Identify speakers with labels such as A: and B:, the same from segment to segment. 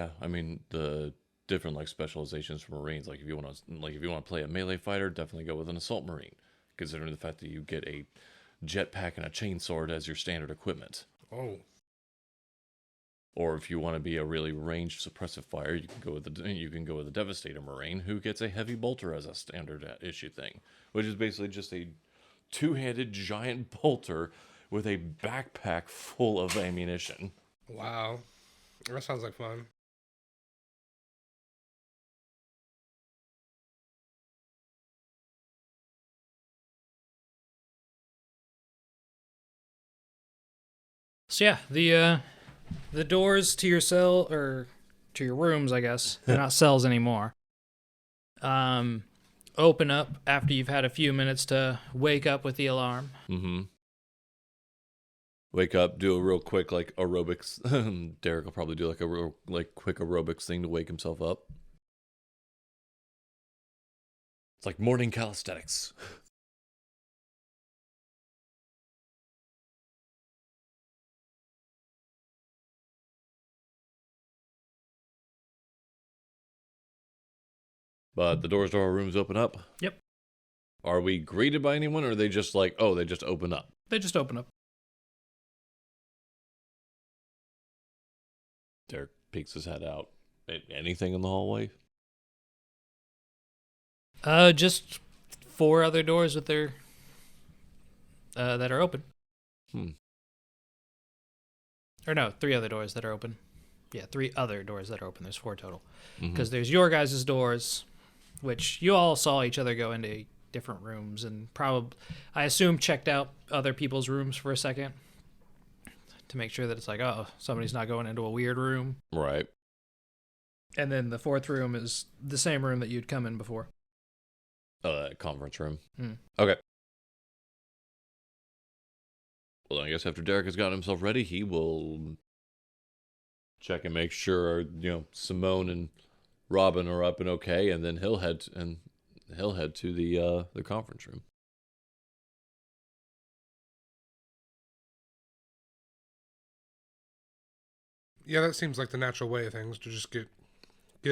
A: yeah. I mean, the different like specializations for Marines. Like if you want to play a melee fighter, definitely go with an assault Marine, considering the fact that you get a jetpack and a chainsword as your standard equipment.
B: Oh.
A: Or if you want to be a really ranged suppressive fire, you can go with the Devastator Marine, who gets a heavy bolter as a standard issue thing, which is basically just a two-handed giant bolter with a backpack full of ammunition.
B: Wow. That sounds like fun.
C: So yeah, the doors to your cell or to your rooms, I guess, they're not cells anymore. Open up after you've had a few minutes to wake up with the alarm.
A: Mm-hmm. Wake up, do a real quick like aerobics. Derek will probably do like a real like quick aerobics thing to wake himself up. It's like morning calisthenics. But the doors to our rooms open up.
C: Yep.
A: Are we greeted by anyone, or are they just like, oh, they just open up?
C: They just open up.
A: Derek peeks his head out. Anything in the hallway?
C: Just 4 other doors with their that are open. Or no, 3 other doors that are open. Yeah, 3 other doors that are open. There's 4 total. Because there's your guys' doors, which you all saw each other go into different rooms and probably, I assume, checked out other people's rooms for a second to make sure that it's like, oh, somebody's not going into a weird room.
A: Right.
C: And then the 4th room is the same room that you'd come in before.
A: Conference room.
C: Hmm.
A: Okay. Well, I guess after Derek has gotten himself ready, he will check and make sure, Simone and Robin are up and okay, and then he'll head to the conference room.
B: Yeah, that seems like the natural way of things, to just get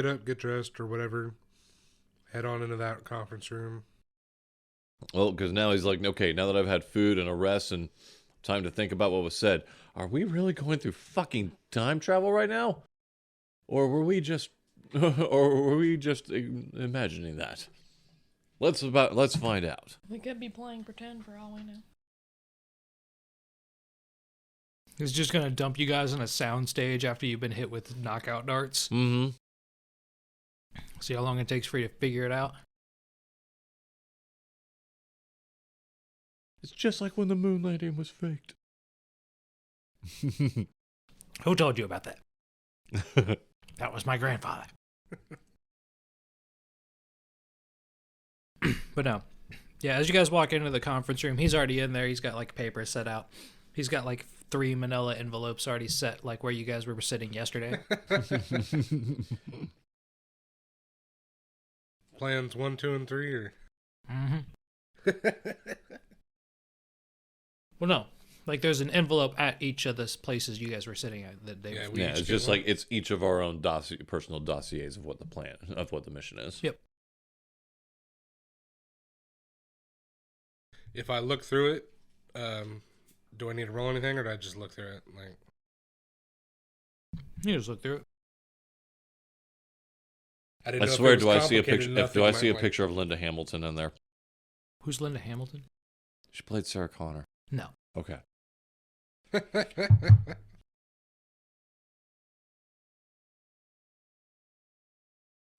B: up, get dressed, or whatever. Head on into that conference room.
A: Well, because now he's like, okay, now that I've had food and a rest and time to think about what was said, are we really going through fucking time travel right now? Or were we just imagining that? Let's find out.
D: We could be playing pretend for all we know.
C: He's just going to dump you guys on a sound stage after you've been hit with knockout darts.
A: Mm-hmm.
C: See how long it takes for you to figure it out.
A: It's just like when the moon landing was faked.
C: Who told you about that? That was my grandfather. But no. Yeah, as you guys walk into the conference room, he's already in there. He's got like paper set out. He's got like 3 manila envelopes already set, like where you guys were sitting yesterday.
B: Plans 1, 2, and 3, or?
C: Mm-hmm. Well, no. Like, there's an envelope at each of the places you guys were sitting at the day before.
A: Yeah, it's just like it's each of our own personal dossiers of what the mission is.
C: Yep.
B: If I look through it, do I need to roll anything, or do I just look through it? Like,
C: You just look through it.
B: I didn't
A: I
B: know
A: swear,
B: if it
A: do
B: was
A: I see a
B: complicated
A: picture?
B: enough
A: Do
B: that
A: I
B: you
A: see a
B: might,
A: picture of Linda Hamilton in there?
C: Who's Linda Hamilton?
A: She played Sarah Connor.
C: No.
A: Okay.
B: Like...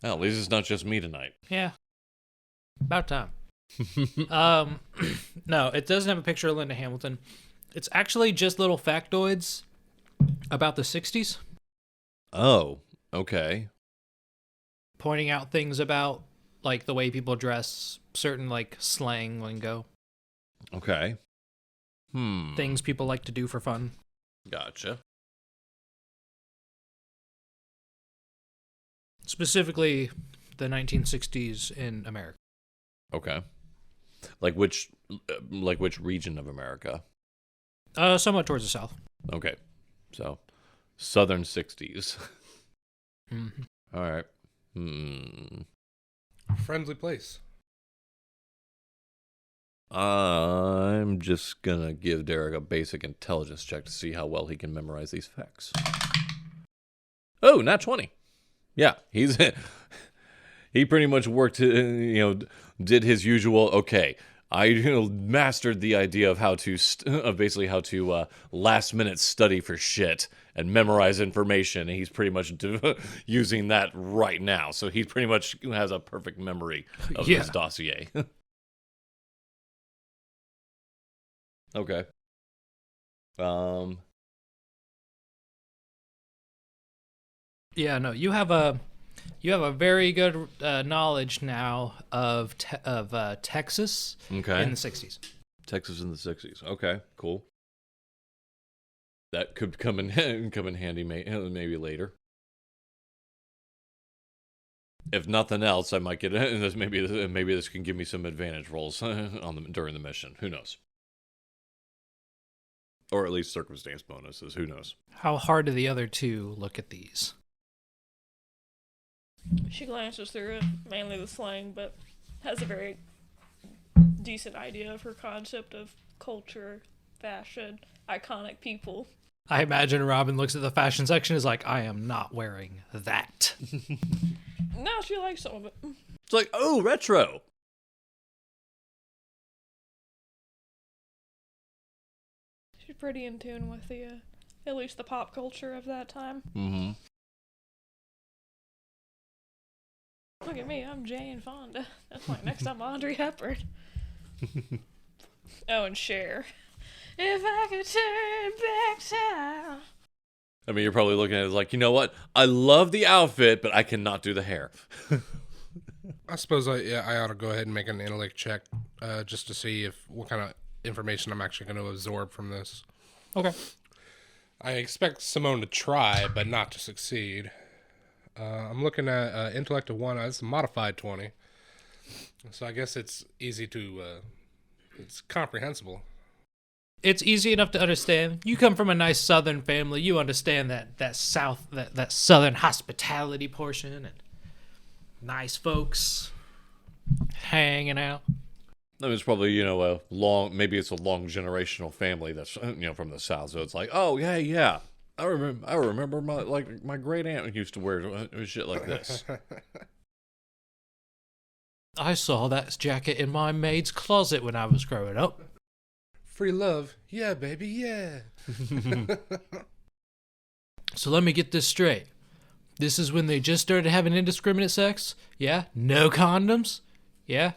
A: Well, at least it's not just me tonight.
C: Yeah. About time. No, it doesn't have a picture of Linda Hamilton. It's actually just little factoids about the 60s.
A: Oh, okay.
C: Pointing out things about, like, the way people dress, certain, like, slang lingo.
A: Okay.
C: Things people like to do for fun.
A: Gotcha.
C: Specifically, the 1960s in America.
A: Okay. Like which region of America?
C: Somewhat towards the south.
A: Okay. So, Southern 60s.
C: Mhm.
A: All right.
B: Friendly place.
A: I'm just gonna give Derek a basic intelligence check to see how well he can memorize these facts. Oh, nat 20. Yeah, he's he pretty much worked, did his usual. Okay, I mastered the idea of how to basically how to last minute study for shit and memorize information. And he's pretty much using that right now. So he pretty much has a perfect memory of
C: Yeah.
A: this dossier. Okay.
C: Yeah, no, you have a very good knowledge now of Texas
A: Okay.
C: in the 60s.
A: Texas in the 60s. Okay, cool. That could come in come in handy maybe later. If nothing else, I might get this. Maybe this can give me some advantage rolls during the mission. Who knows? Or at least circumstance bonuses. Who knows?
C: How hard do the other two look at these?
D: She glances through it, mainly the slang, but has a very decent idea of her concept of culture, fashion, iconic people.
C: I imagine Robin looks at the fashion section and is like, I am not wearing that.
D: No, she likes some of it.
A: It's like, oh, retro.
D: She's pretty in tune with the, at least the pop culture of that time.
A: Mm-hmm.
D: Look at me, I'm Jane Fonda. That's like next I'm Audrey Hepburn. Oh, and Cher. If I could turn back time.
A: I mean, you're probably looking at it like, you know what? I love the outfit, but I cannot do the hair.
B: I suppose I ought to go ahead and make an intellect check just to see what kind of information I'm actually going to absorb from this.
C: Okay.
B: I expect Simone to try, but not to succeed. I'm looking at intellect of 1. It's a modified 20. So I guess it's easy to... it's comprehensible.
C: It's easy enough to understand. You come from a nice southern family. You understand that southern hospitality portion and nice folks hanging out.
A: I mean, it's probably, maybe it's a long generational family that's, from the South. So it's like, oh, yeah. I remember my great aunt used to wear shit like this.
C: I saw that jacket in my maid's closet when I was growing up.
B: Free love. Yeah, baby, yeah.
C: So let me get this straight. This is when they just started having indiscriminate sex? Yeah? No condoms? Yeah?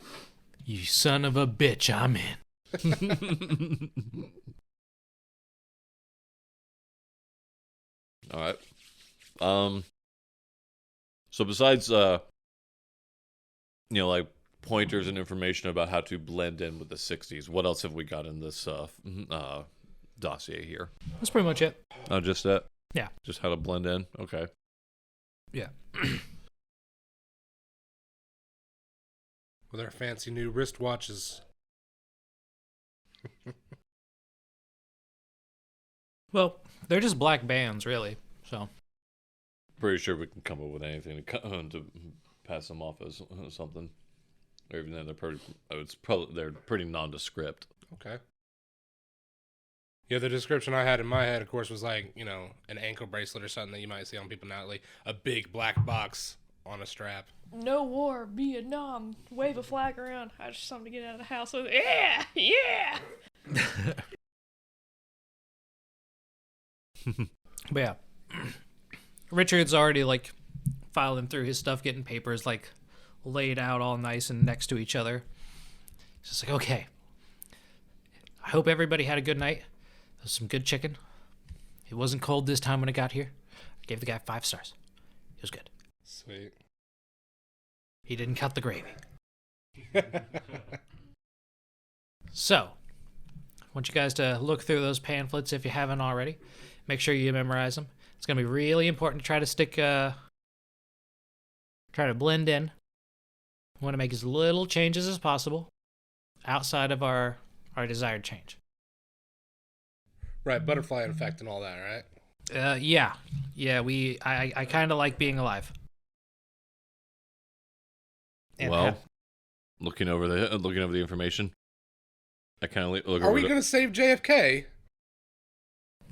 C: You son of a bitch, I'm in.
A: All right. So besides, pointers and information about how to blend in with the 60s, what else have we got in this dossier here?
C: That's pretty much it.
A: Oh, just that?
C: Yeah.
A: Just how to blend in? Okay.
C: Yeah.
B: With our fancy new wristwatches.
C: Well, they're just black bands, really. So
A: Pretty sure we can come up with anything to pass them off as something. Or even then, they're pretty nondescript.
B: Okay. Yeah, the description I had in my head, of course, was like, an ankle bracelet or something that you might see on people now, like a big black box on a strap.
D: No war, Vietnam, wave a flag around. I just something to get out of the house with. Yeah, yeah.
C: but yeah. Richard's already filing through his stuff, getting papers laid out all nice and next to each other. He's just like, okay. I hope everybody had a good night. There was some good chicken. It wasn't cold this time when I got here. I gave the guy 5 stars. It was good.
B: Sweet.
C: He didn't cut the gravy. So, I want you guys to look through those pamphlets if you haven't already. Make sure you memorize them. It's going to be really important to try to blend in. We want to make as little changes as possible outside of our desired change.
B: Right, butterfly effect and all that, right?
C: Yeah. I kind of like being alive. And
A: Well, looking over the information, I kind of look
B: Are
A: over.
B: we going to save JFK?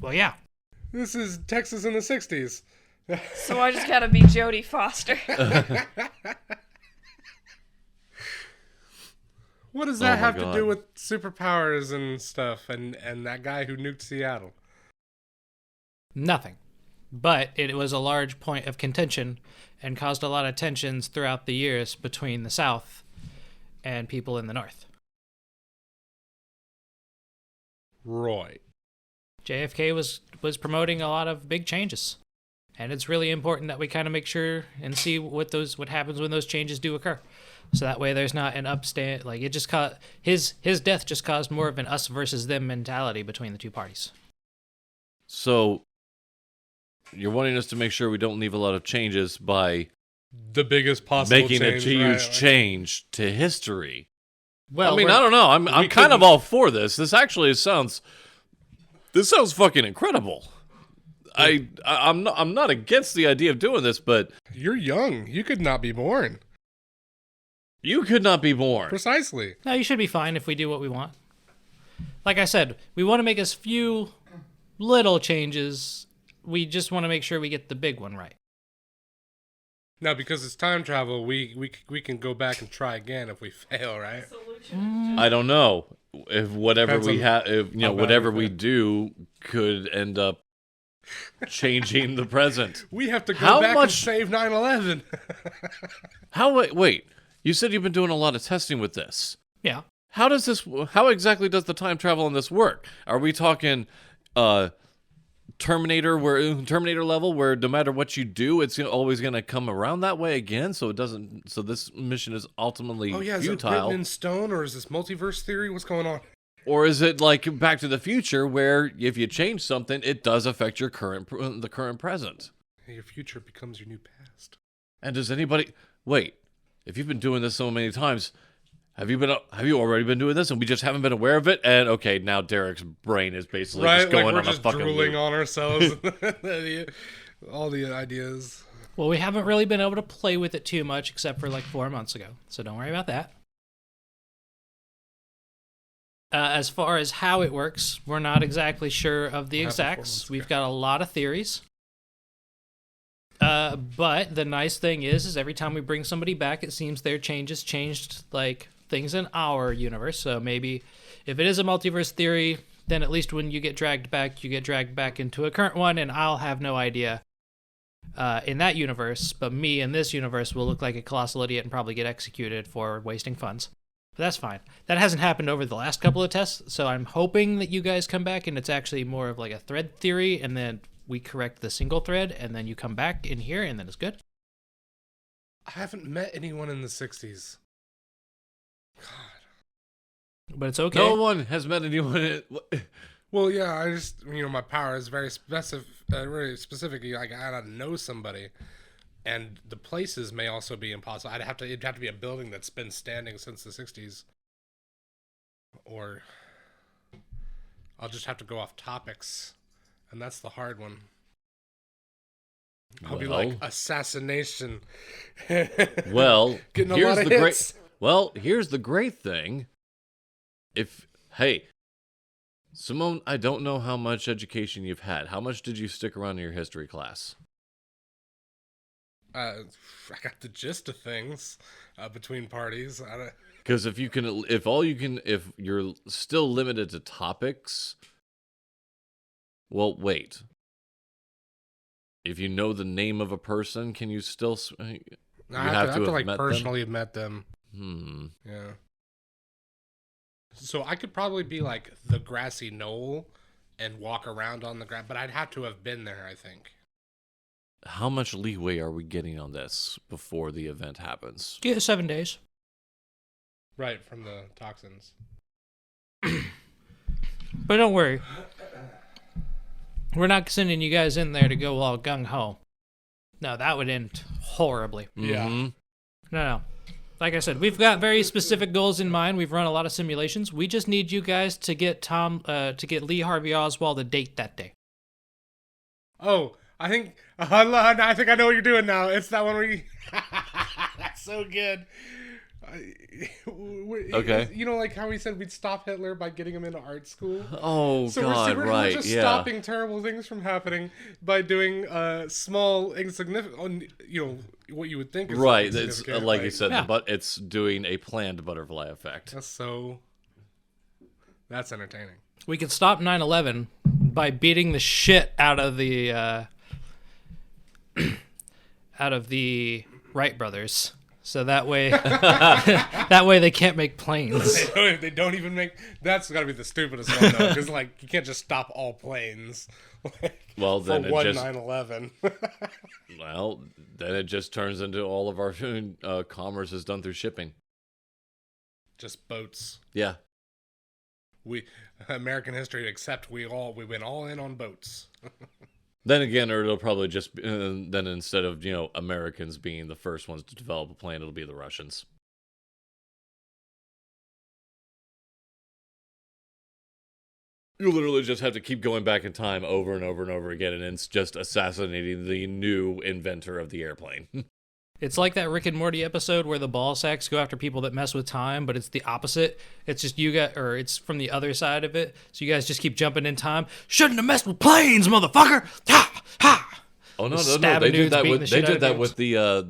C: well, yeah.
B: This is Texas in the 60s.
D: So I just gotta be Jodie Foster.
B: What does
A: Oh
B: that
A: my
B: have to
A: God.
B: do with superpowers and stuff and that guy who nuked Seattle?
C: Nothing. But it was a large point of contention and caused a lot of tensions throughout the years between the South and people in the North.
B: Right.
C: JFK was promoting a lot of big changes. And it's really important that we kind of make sure and see what happens when those changes do occur. So that way there's not an upstand, like it just caused, his death just caused more of an us versus them mentality between the two parties.
A: So you're wanting us to make sure we don't leave a lot of changes by
B: The biggest possible
A: making
B: change,
A: a huge
B: right?
A: change to history.
C: Well,
A: I mean,
C: we're-
A: I don't know. I'm
B: we
A: kind of
B: couldn't-
A: all for this. This sounds fucking incredible. I'm not against the idea of doing this, but
B: You're young. You could not be born.
A: you could not be born.
B: Precisely.
C: No, you should be fine if we do what we want. Like I said, we want to make as few little changes. We just want to make sure we get the big one right.
B: Now, because it's time travel, we can go back and try again if we fail, right?
A: I don't know if whatever
B: Depends
A: we
B: on
A: have, if
B: how bad
A: whatever
B: we
A: we do could end up changing the present.
B: We have to go
A: How
B: back
A: much-
B: and save 9/11.
A: Wait, you said you've been doing a lot of testing with this.
C: Yeah.
A: How exactly does the time travel in this work? Are we talking Terminator level where no matter what you do, it's always going to come around that way again, so this mission is ultimately
B: Oh yeah, is it
A: futile?
B: written in stone or is this multiverse theory? What's going on?
A: Or is it like Back to the Future where if you change something, it does affect your the current present?
B: Your future becomes your new past.
A: And does anybody wait? If you've been doing this so many times, have you already been doing this and we just haven't been aware of it? And okay, now Derek's brain is basically
B: Right,
A: just going
B: like we're
A: on
B: just
A: a fucking
B: drooling
A: loop.
B: on ourselves. All the ideas.
C: Well, we haven't really been able to play with it too much except for like 4 months ago. So don't worry about that. As far as how it works, we're not exactly sure of the
B: What happened 4
C: exacts.
B: months
C: We've
B: ago?
C: got a lot of theories. But the nice thing is every time we bring somebody back, it seems their changes changed like things in our universe. So maybe if it is a multiverse theory, then at least when you get dragged back into a current one, and I'll have no idea in that universe. But me in this universe will look like a colossal idiot and probably get executed for wasting funds. But that's fine. That hasn't happened over the last couple of tests, so I'm hoping that you guys come back and it's actually more of like a thread theory, and then we correct the single thread, and then you come back in here, and then it's good.
B: I haven't met anyone in the 60s. God.
C: But it's okay.
A: No one has met anyone.
B: Well, yeah, I just, my power is very really specific. Like, I gotta know somebody. And the places may also be impossible. It'd have to be a building that's been standing since the 60s. Or I'll just have to go off topics. And that's the hard one. I'll be like, assassination.
A: Well,
B: Getting a
A: here's
B: lot of
A: the
B: hits.
A: here's the great thing. Hey, Simone, I don't know how much education you've had. How much did you stick around in your history class?
B: I got the gist of things between parties.
A: Because if you're still limited to topics, well, wait. If you know the name of a person, can you still?
B: I have to like
A: met
B: personally have met them.
A: them.
B: Yeah. So I could probably be like the grassy knoll and walk around on the grass, but I'd have to have been there, I think.
A: How much leeway are we getting on this before the event happens?
C: Yeah, 7 days.
B: Right, from the toxins.
C: But don't worry. We're not sending you guys in there to go all gung-ho. No, that would end horribly.
B: Yeah.
A: Mhm.
C: No. Like I said, we've got very specific goals in mind. We've run a lot of simulations. We just need you guys to get Lee Harvey Oswald a date that day.
B: Oh, I think I think I know what you're doing now. It's that one where you. That's so good.
A: Okay.
B: You know, like how we said we'd stop Hitler by getting him into art school.
A: Oh
B: So
A: God,
B: we're
A: right?
B: just
A: Yeah.
B: stopping terrible things from happening by doing small, insignificant. You know what you would think is
A: Right. It's
B: insignificant,
A: like you said,
C: Yeah.
A: but it's doing a planned butterfly effect.
B: That's entertaining.
C: We could stop 9/11 by beating the shit out of the Wright brothers. So that way, they can't make planes.
B: They don't even make. That's got to be the stupidest one though, because like you can't just stop all planes. Like,
A: Well, then
B: for
A: it
B: one
A: just
B: 9/11.
A: well, then it just turns into all of our commerce is done through shipping.
B: Just boats.
A: Yeah.
B: We American history, except we went all in on boats.
A: Then again, or it'll probably just then instead of Americans being the first ones to develop a plane, it'll be the Russians. You literally just have to keep going back in time over and over and over again, and it's just assassinating the new inventor of the airplane.
C: It's like that Rick and Morty episode where the ball sacks go after people that mess with time, but it's the opposite. It's just it's from the other side of it. So you guys just keep jumping in time. Shouldn't have messed with planes, motherfucker! Ha! Ha!
A: Oh no,
C: Just
A: no, no!
C: stabbing
A: They did
C: dudes,
A: that
C: beating
A: with
C: the shit out of dudes.
A: with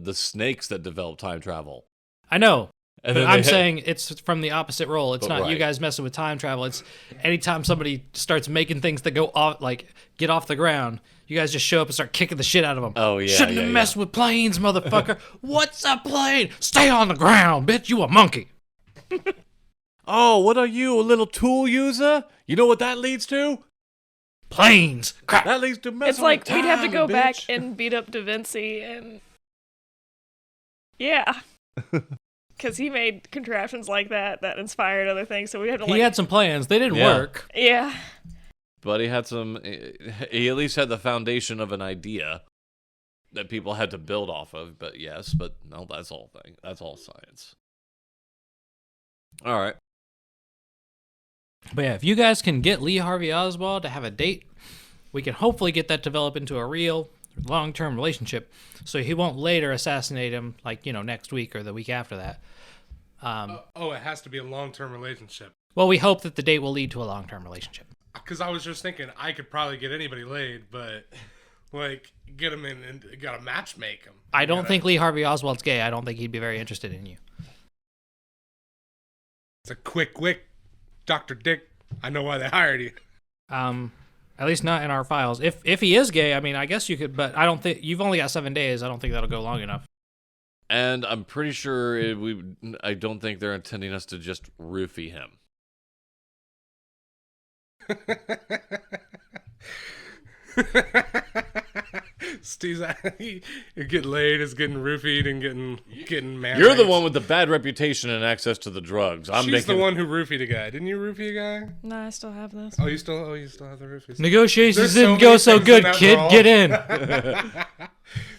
A: the snakes that developed time travel.
C: I know.
A: And
C: But
A: then
C: I'm
A: they-
C: saying it's from the opposite role. It's
A: But
C: not you
A: right.
C: guys messing with time travel. It's anytime somebody starts making things that go off, like get off the ground, you guys just show up and start kicking the shit out of them.
A: Oh, yeah,
C: Shouldn't
A: yeah,
C: have messed with planes, motherfucker. What's a plane? Stay on the ground, bitch. You a monkey.
A: Oh, what are you, a little tool user? You know what that leads to?
C: Planes. Crap.
A: That leads to messing
D: It's like
A: with
D: we'd have to
A: time,
D: go back
A: bitch.
D: and beat up Da Vinci and yeah, because he made contraptions like that inspired other things. So we had to
C: He had some plans. They didn't
A: Yeah.
C: work.
D: yeah.
A: But he had he at least had the foundation of an idea that people had to build off of. But no, that's all science. All right.
C: But yeah, if you guys can get Lee Harvey Oswald to have a date, we can hopefully get that developed into a real long-term relationship, so he won't later assassinate him, like next week or the week after that.
B: It has to be a long-term relationship.
C: Well, we hope that the date will lead to a long-term relationship.
B: Because I was just thinking I could probably get anybody laid, but like get him in and gotta match make him.
C: I don't think Lee Harvey Oswald's gay. I don't think he'd be very interested in you.
B: It's a quick, Dr. Dick. I know why they hired you.
C: At least not in our files. If he is gay, I mean, I guess you could, but I don't think you've only got 7 days. I don't think that'll go long enough.
A: And I'm pretty sure I don't think they're intending us to just roofie him.
B: Steve's getting laid, is getting roofied, and getting married.
A: You're the one with the bad reputation and access to the drugs.
B: She's the one who roofied a guy. Didn't you roofie a guy?
D: No, I still have this.
B: Oh, you still have the roofies.
C: Negotiations
B: There's so
C: didn't go
B: many
C: so
B: things in
C: good,
B: that
C: kid.
B: brawl.
C: Get in.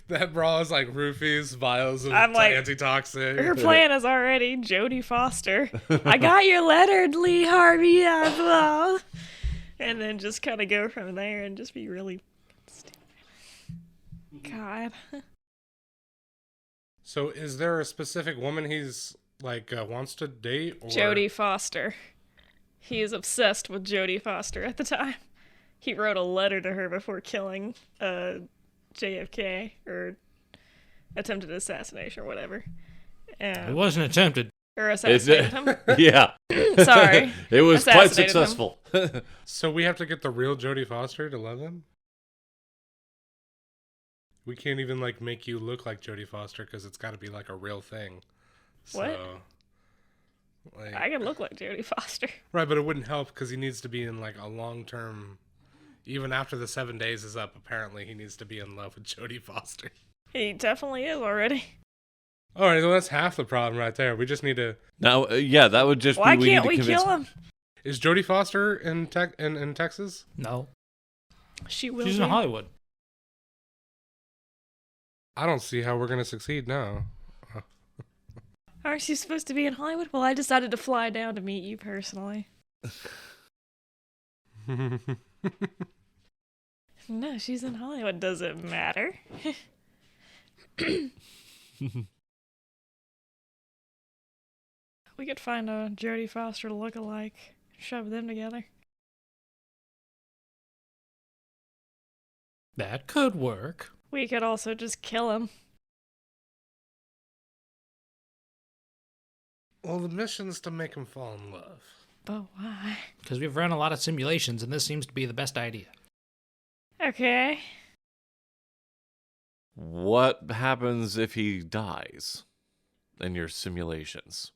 B: That brawl is like roofies, vials of
D: I'm like,
B: antitoxic.
D: Her plan is already Jodie Foster. I got your letter, Lee Harvey Oswald. And then just kind of go from there and just be really stupid. God.
B: So, is there a specific woman he's like wants to date? Or...
D: Jodie Foster. He is obsessed with Jodie Foster at the time. He wrote a letter to her before killing JFK or attempted assassination or whatever.
C: It wasn't attempted.
D: Or assassinated him.
A: Yeah.
D: Sorry.
A: It was quite
D: Assassinated him.
A: successful.
B: So we have to get the real Jodie Foster to love him? We can't even like make you look like Jodie Foster because it's got to be like a real thing.
D: What?
B: So, like,
D: I can look like Jodie Foster.
B: right, but it wouldn't help because he needs to be in like a long-term. Even after the 7 days is up, apparently he needs to be in love with Jodie Foster.
D: He definitely is already.
B: All right, well that's half the problem right there. We just need to.
A: Now, yeah, that would just
D: Why
A: be.
D: can't
A: need
D: we
A: to convince...
D: kill him?
B: Is Jodie Foster in Texas?
C: No.
D: She will
C: She's
D: be.
C: in Hollywood.
B: I don't see how we're gonna succeed now.
D: Aren't you supposed to be in Hollywood? Well, I decided to fly down to meet you personally. No, she's in Hollywood. Does it matter? We could find a Jodie Foster look-alike, shove them together.
C: That could work.
D: We could also just kill him.
B: Well, the mission's to make him fall in love.
D: But why?
C: Because we've run a lot of simulations, and this seems to be the best idea.
D: Okay.
A: What happens if he dies in your simulations?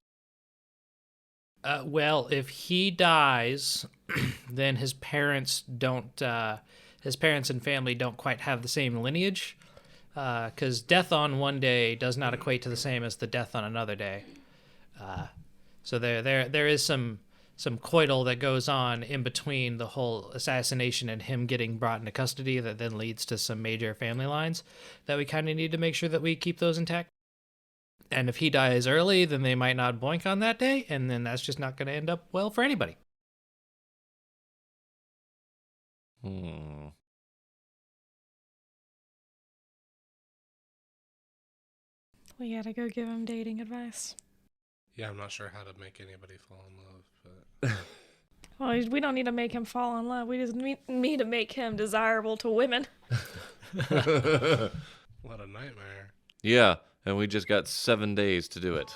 C: Well, if he dies, then his parents don't. His parents and family don't quite have the same lineage, because death on one day does not equate to the same as the death on another day. So there is some coital that goes on in between the whole assassination and him getting brought into custody that then leads to some major family lines that we kind of need to make sure that we keep those intact. And if he dies early, then they might not boink on that day, and then that's just not going to end up well for anybody.
D: We gotta go give him dating advice.
B: Yeah, I'm not sure how to make anybody fall in love, but
D: Well, we don't need to make him fall in love. We just need to make him desirable to women.
B: what a nightmare.
A: Yeah, and we just got 7 days to do it.